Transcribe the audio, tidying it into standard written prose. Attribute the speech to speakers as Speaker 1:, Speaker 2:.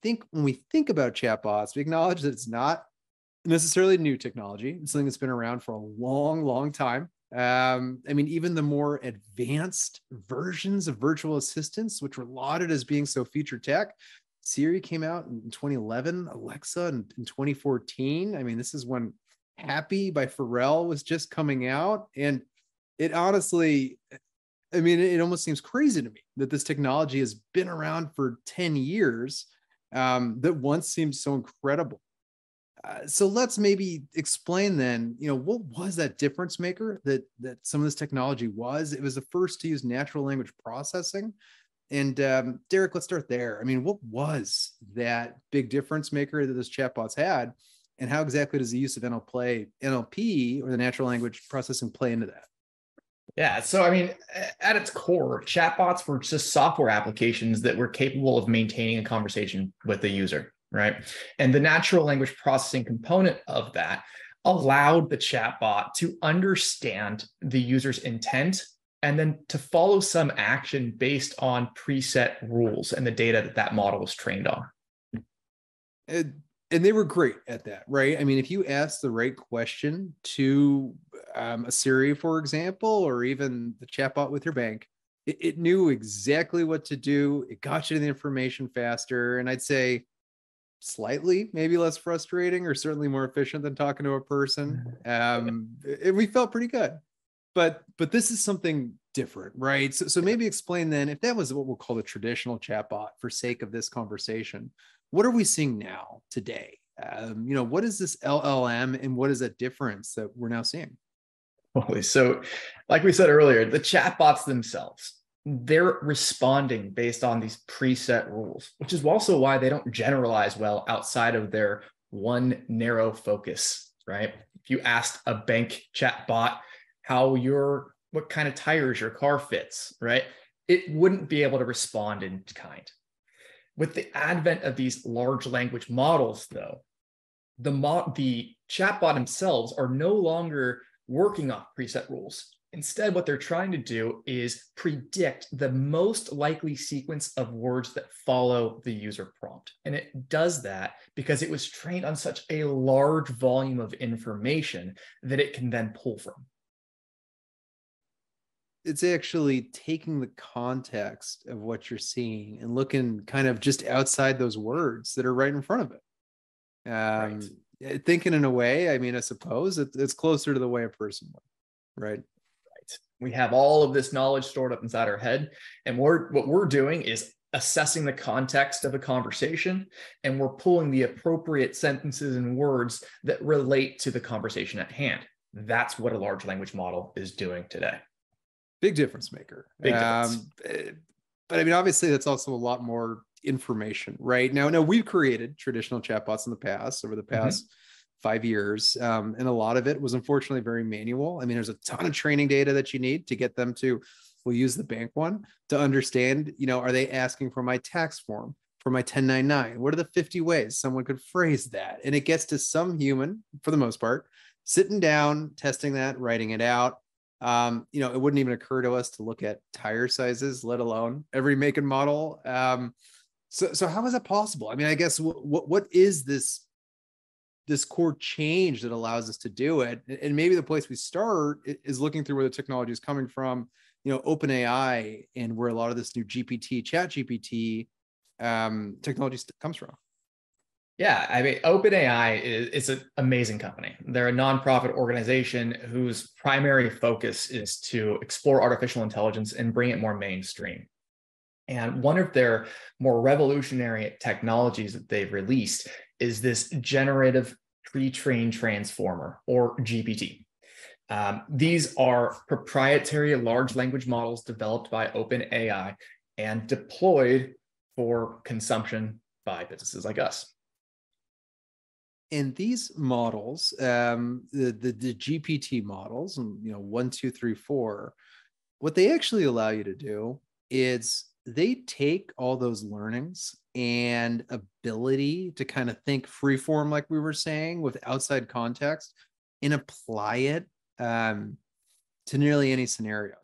Speaker 1: when we think about chatbots, we acknowledge that it's not necessarily new technology. It's something that's been around for a long, long time. I mean, even the more advanced versions of virtual assistants, which were lauded as being so feature tech, Siri came out in 2011, Alexa in 2014. I mean, this is when Happy by Pharrell was just coming out. And it honestly, I mean, it almost seems crazy to me that this technology has been around for 10 years, that once seemed so incredible. So let's maybe explain then, what was that difference maker that some of this technology was? It was the first to use natural language processing. And Derek, let's start there. I mean, what was that big difference maker that this chatbots had? And how exactly does the use of NLP or the natural language processing play into that?
Speaker 2: Yeah. So, I mean, at its core, chatbots were just software applications that were capable of maintaining a conversation with the user, right? And the natural language processing component of that allowed the chatbot to understand the user's intent and then to follow some action based on preset rules and the data that model was trained on.
Speaker 1: And they were great at that, right? I mean, if you ask the right question to a Siri, for example, or even the chatbot with your bank, it knew exactly what to do. It got you the information faster. And I'd say slightly, maybe less frustrating, or certainly more efficient than talking to a person. And we felt pretty good. But this is something different, right? So maybe explain then, if that was what we'll call the traditional chatbot for sake of this conversation, what are we seeing now today? What is this LLM and what is that difference that we're now seeing?
Speaker 2: So, like we said earlier, the chatbots themselves, they're responding based on these preset rules, which is also why they don't generalize well outside of their one narrow focus, right? If you asked a bank chatbot what kind of tires your car fits, right? It wouldn't be able to respond in kind. With the advent of these large language models, though, the chatbot themselves are no longer working off preset rules. Instead, what they're trying to do is predict the most likely sequence of words that follow the user prompt. And it does that because it was trained on such a large volume of information that it can then pull from.
Speaker 1: It's actually taking the context of what you're seeing and looking kind of just outside those words that are right in front of it. Right. Thinking in a way, I mean, I suppose it's closer to the way a person would, right?
Speaker 2: Right. We have all of this knowledge stored up inside our head. And what we're doing is assessing the context of a conversation, and we're pulling the appropriate sentences and words that relate to the conversation at hand. That's what a large language model is doing today.
Speaker 1: Big difference maker.
Speaker 2: Big difference.
Speaker 1: But I mean, obviously, that's also a lot more information, right? Now, we've created traditional chatbots in the past, over the past 5 years. And a lot of it was unfortunately very manual. I mean, there's a ton of training data that you need to get them to, we'll use the bank one, to understand, are they asking for my tax form, for my 1099? What are the 50 ways someone could phrase that? And it gets to some human, for the most part, sitting down, testing that, writing it out. It wouldn't even occur to us to look at tire sizes, let alone every make and model. So how is that possible? I mean, I guess what is this core change that allows us to do it? And maybe the place we start is looking through where the technology is coming from, OpenAI, and where a lot of this new ChatGPT technology comes from.
Speaker 2: Yeah, I mean, OpenAI is an amazing company. They're a nonprofit organization whose primary focus is to explore artificial intelligence and bring it more mainstream. And one of their more revolutionary technologies that they've released is this generative pre-trained transformer, or GPT. These are proprietary large language models developed by OpenAI and deployed for consumption by businesses like us.
Speaker 1: And these models, the GPT models, 1, 2, 3, 4, what they actually allow you to do is they take all those learnings and ability to kind of think freeform, like we were saying, with outside context, and apply it to nearly any scenario.